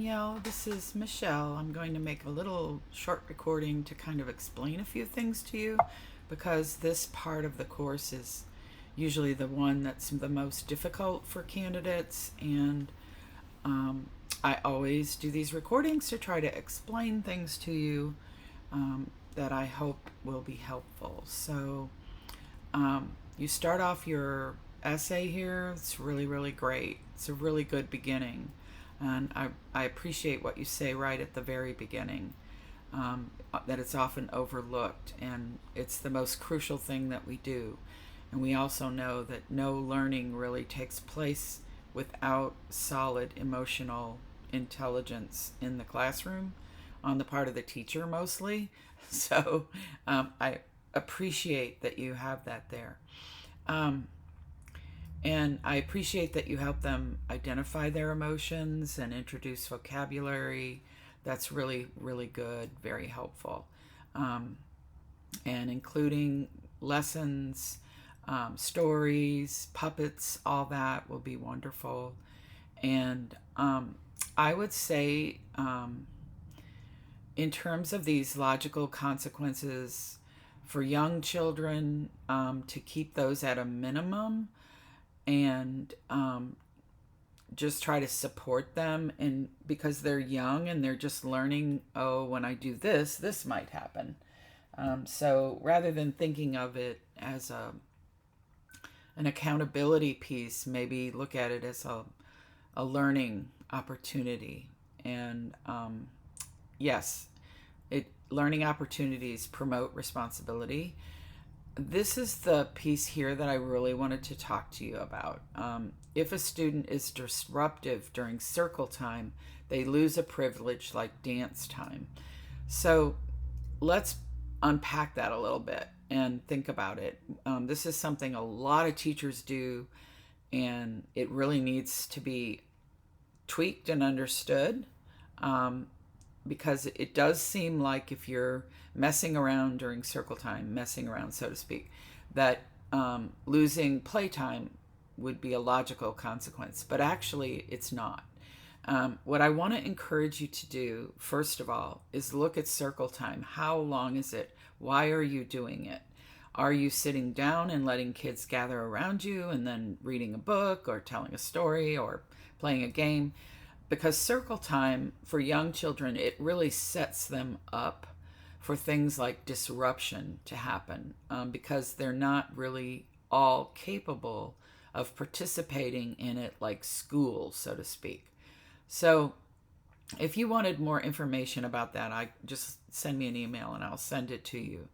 This is Michelle. I'm going to make a little short recording to kind of explain a few things to you because this part of the course is usually the one that's the most difficult for candidates, and um, I always do these recordings to try to explain things to you that I hope will be helpful. You start off your essay here. It's really, really great. It's a really good beginning. And I appreciate what you say right at the very beginning, that it's often overlooked, and it's the most crucial thing that we do. And we also know that no learning really takes place without solid emotional intelligence in the classroom on the part of the teacher mostly. So I appreciate that you have that there. Um, and I appreciate that you help them identify their emotions and introduce vocabulary. That's really, really good, very helpful. Um, and including lessons, stories, puppets, all that will be wonderful. And I would say, in terms of these logical consequences for young children, to keep those at a minimum and just try to support them, and because they're young and they're just learning, oh, when I do this, this might happen. So rather than thinking of it as an accountability piece, maybe look at it as a learning opportunity. And yes, learning opportunities promote responsibility. This is the piece here that I really wanted to talk to you about. If a student is disruptive during circle time, they lose a privilege like dance time. So let's unpack that a little bit and think about it. This is something a lot of teachers do, and it really needs to be tweaked and understood, because it does seem like if you're messing around during circle time, messing around, so to speak, that losing playtime would be a logical consequence, but actually it's not. What I want to encourage you to do, first of all, is look at circle time. How long is it? Why are you doing it? Are you sitting down and letting kids gather around you and then reading a book or telling a story or playing a game? Because circle time for young children, it really sets them up for things like disruption to happen, because they're not really all capable of participating in it like school, so to speak. So if you wanted more information about that, I just send me an email and I'll send it to you.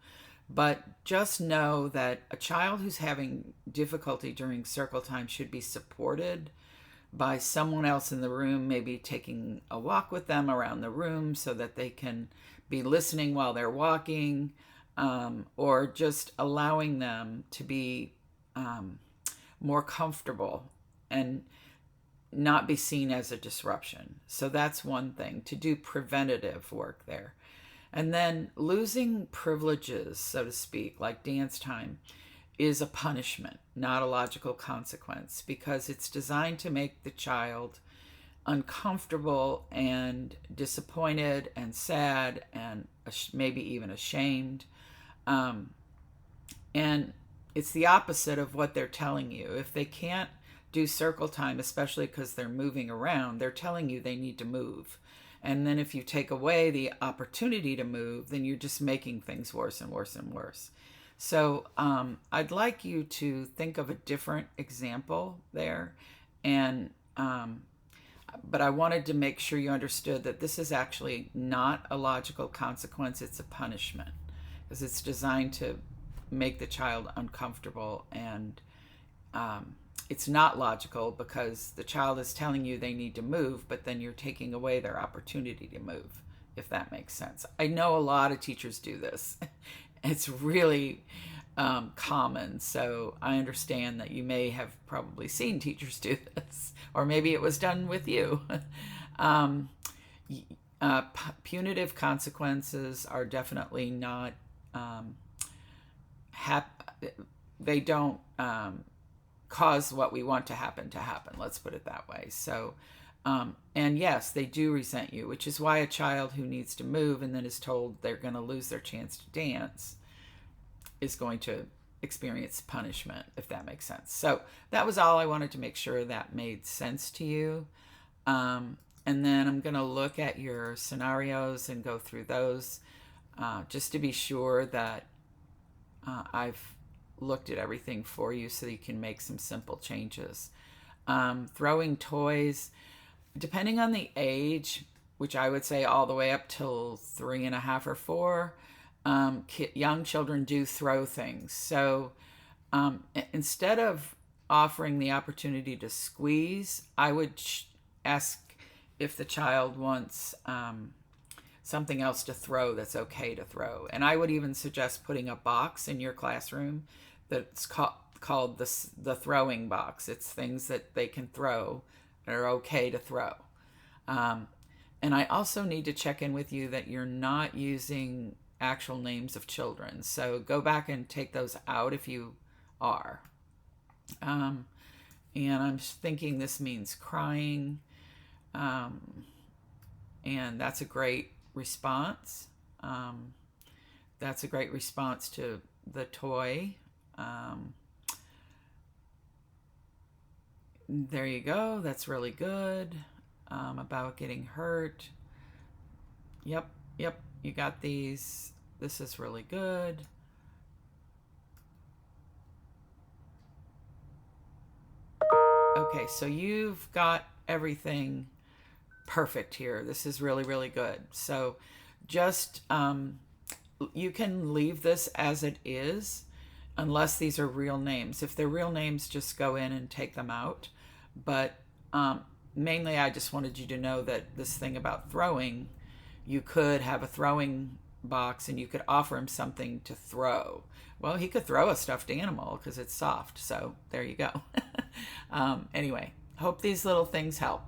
But just know that a child who's having difficulty during circle time should be supported by someone else in the room, maybe taking a walk with them around the room so that they can be listening while they're walking, or just allowing them to be more comfortable and not be seen as a disruption. So that's one thing, to do preventative work there. And then losing privileges, so to speak, like dance time, is a punishment, not a logical consequence, because it's designed to make the child uncomfortable and disappointed and sad and maybe even ashamed. And it's the opposite of what they're telling you. If they can't do circle time, especially because they're moving around, they're telling you they need to move. And then if you take away the opportunity to move, then you're just making things worse and worse and worse. So I'd like you to think of a different example there. And but I wanted to make sure you understood that this is actually not a logical consequence. It's a punishment, because it's designed to make the child uncomfortable. And it's not logical because the child is telling you they need to move, but then you're taking away their opportunity to move, if that makes sense. I know a lot of teachers do this. It's really common. So I understand that you may have probably seen teachers do this, or maybe it was done with you. Punitive consequences are definitely not, they don't cause what we want to happen, let's put it that way. So And yes, they do resent you, which is why a child who needs to move and then is told they're going to lose their chance to dance is going to experience punishment, if that makes sense. So that was all I wanted to make sure that made sense to you. And then I'm going to look at your scenarios and go through those just to be sure that I've looked at everything for you so you can make some simple changes. Throwing toys, depending on the age, which I would say all the way up till 3.5 or 4, young children do throw things. So instead of offering the opportunity to squeeze, I would ask if the child wants something else to throw that's okay to throw. And I would even suggest putting a box in your classroom that's called the throwing box. It's things that they can throw that are okay to throw. And I also need to check in with you that you're not using actual names of children. So go back and take those out if you are. And I'm thinking this means crying. And that's a great response. That's a great response to the toy. There you go. That's really good. About getting hurt. Yep. You got these. This is really good. Okay, so you've got everything perfect here. This is really, really good. So just, you can leave this as it is unless these are real names. If they're real names, just go in and take them out. But mainly I just wanted you to know that this thing about throwing, you could have a throwing box and you could offer him something to throw. Well, he could throw a stuffed animal because it's soft. So there you go. Anyway, hope these little things help.